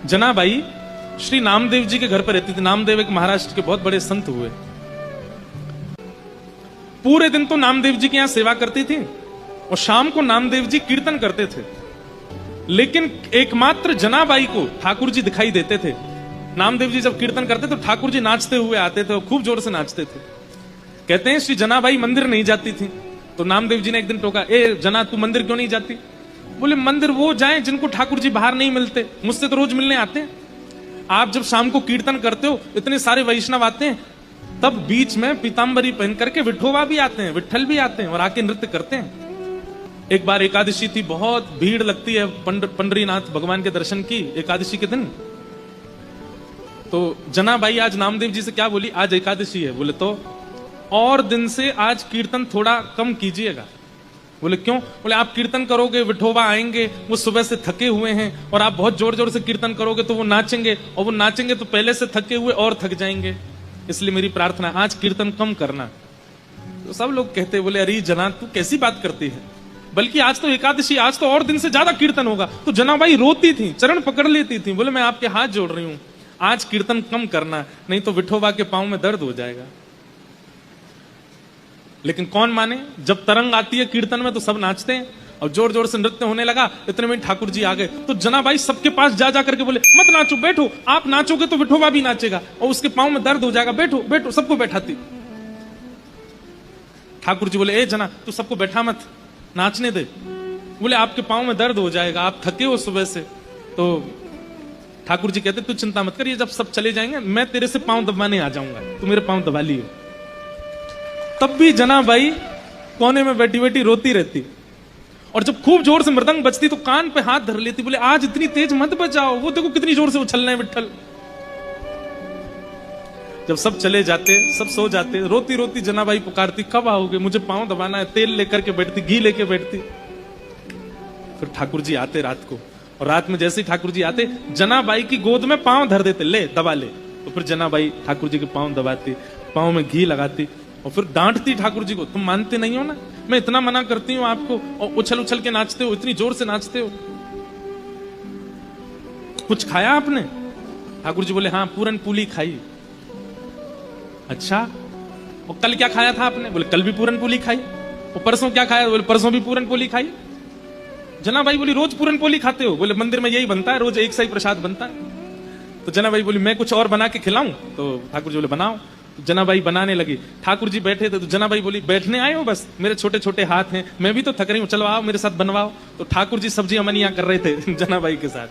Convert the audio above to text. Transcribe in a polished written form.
जनाबाई श्री नामदेव जी के घर पर रहती थी। नामदेव एक महाराष्ट्र के बहुत बड़े संत हुए। पूरे दिन तो नामदेव जी की यहां सेवा करती थी और शाम को नामदेव जी कीर्तन करते थे। लेकिन एकमात्र जनाबाई को ठाकुर जी दिखाई देते थे। नामदेव जी जब कीर्तन करते तो ठाकुर जी नाचते हुए आते थे और खूब जोर से नाचते थे। कहते हैं श्री जनाबाई मंदिर नहीं जाती थी। तो नामदेव जी ने एक दिन टोका, ए जना तू मंदिर क्यों नहीं जाती? बोले मंदिर वो जाएं जिनको ठाकुर जी बाहर नहीं मिलते, मुझसे तो रोज मिलने आते हैं। आप जब शाम को कीर्तन करते हो इतने सारे वैष्णव आते हैं, तब बीच में पीतांबरी पहन करके विठोबा भी आते हैं, विठल भी आते हैं और आके नृत्य करते हैं। एक बार एकादशी थी, बहुत भीड़ लगती है पंडरीनाथ भगवान के दर्शन की एकादशी के दिन। तो जनाबाई आज नामदेव जी से क्या बोली, आज एकादशी है। बोले तो और दिन से आज कीर्तन थोड़ा कम कीजिएगा। बोले क्यों? बोले आप कीर्तन करोगे विठोबा आएंगे, वो सुबह से थके हुए हैं, और आप बहुत जोर जोर से कीर्तन करोगे तो वो नाचेंगे, और वो नाचेंगे तो पहले से थके हुए और थक जाएंगे। इसलिए मेरी प्रार्थना आज कीर्तन कम करना। तो सब लोग कहते, बोले अरे जना तू कैसी बात करती है, बल्कि आज तो एकादशी, आज तो और दिन से ज्यादा कीर्तन होगा। तो जनाबाई रोती थी, चरण पकड़ लेती थी। बोले मैं आपके हाथ जोड़ रही हूं, आज कीर्तन कम करना, नहीं तो विठोबा के पांव में दर्द हो जाएगा। लेकिन कौन माने, जब तरंग आती है कीर्तन में तो सब नाचते हैं और जोर जोर से नृत्य होने लगा। इतने में ठाकुर जी आ गए। तो जनाबाई सबके पास जा जा करके बोले मत नाचो, बैठो, आप नाचोगे तो विठोबा भी नाचेगा और उसके पांव में दर्द हो जाएगा, बैठो बैठो, सबको बैठाती। ठाकुर जी बोले ए जना तू सबको बैठा मत, नाचने दे। बोले आपके पांव में दर्द हो जाएगा, आप थके हो सुबह से। तो ठाकुर जी कहते तू चिंता मत कर, ये जब सब चले जाएंगे मैं तेरे से पांव दबाने आ जाऊंगा, तू मेरे पांव दबा लियो। तब भी जनाबाई कोने में बैठी बैठी रोती रहती, और जब खूब जोर से मृदंग बजती तो कान पे हाथ धर लेती। बोले आज इतनी तेज मत बजाओ, वो देखो कितनी जोर से उछल रहे हैं विठल। जब सब चले जाते, सब सो जाते, रोती रोती जनाबाई पुकारती कब आओगे, मुझे पांव दबाना है। तेल लेकर के बैठती, घी लेके बैठती। फिर ठाकुर जी आते रात को, और रात में जैसे ही ठाकुर जी आते जनाबाई की गोद में पांव धर देते, ले दबा ले। तो फिर जनाबाई ठाकुर जी के पांव दबाती, पांव में घी लगाती और फिर डांटती ठाकुर जी को, तुम मानते नहीं हो ना, मैं इतना मना करती हूं आपको और उछल उछल के नाचते हो, इतनी जोर से नाचते हो। कुछ खाया आपने? ठाकुर जी बोले हाँ पूरन पूली खाई। अच्छा, और कल क्या खाया था आपने? बोले कल भी पूरन पूली खाई। और परसों क्या खाया? बोले परसों भी पूरन पूली खाई। जनाबाई बोली रोज पूरन पोली खाते हो? बोले मंदिर में यही बनता है, रोज एक सा ही प्रसाद बनता है। तो जनाबाई बोली मैं कुछ और बना के खिलाऊं? तो ठाकुर जी बोले बनाओ। तो जनाबाई बनाने लगी। ठाकुर जी बैठे थे तो जनाबाई बोली बैठने आए हो बस, मेरे छोटे छोटे हाथ हैं, मैं भी तो थक रही हूं, चलो आओ मेरे साथ बनवाओ। तो ठाकुर जी सब्जी अमनिया कर रहे थे जनाबाई के साथ।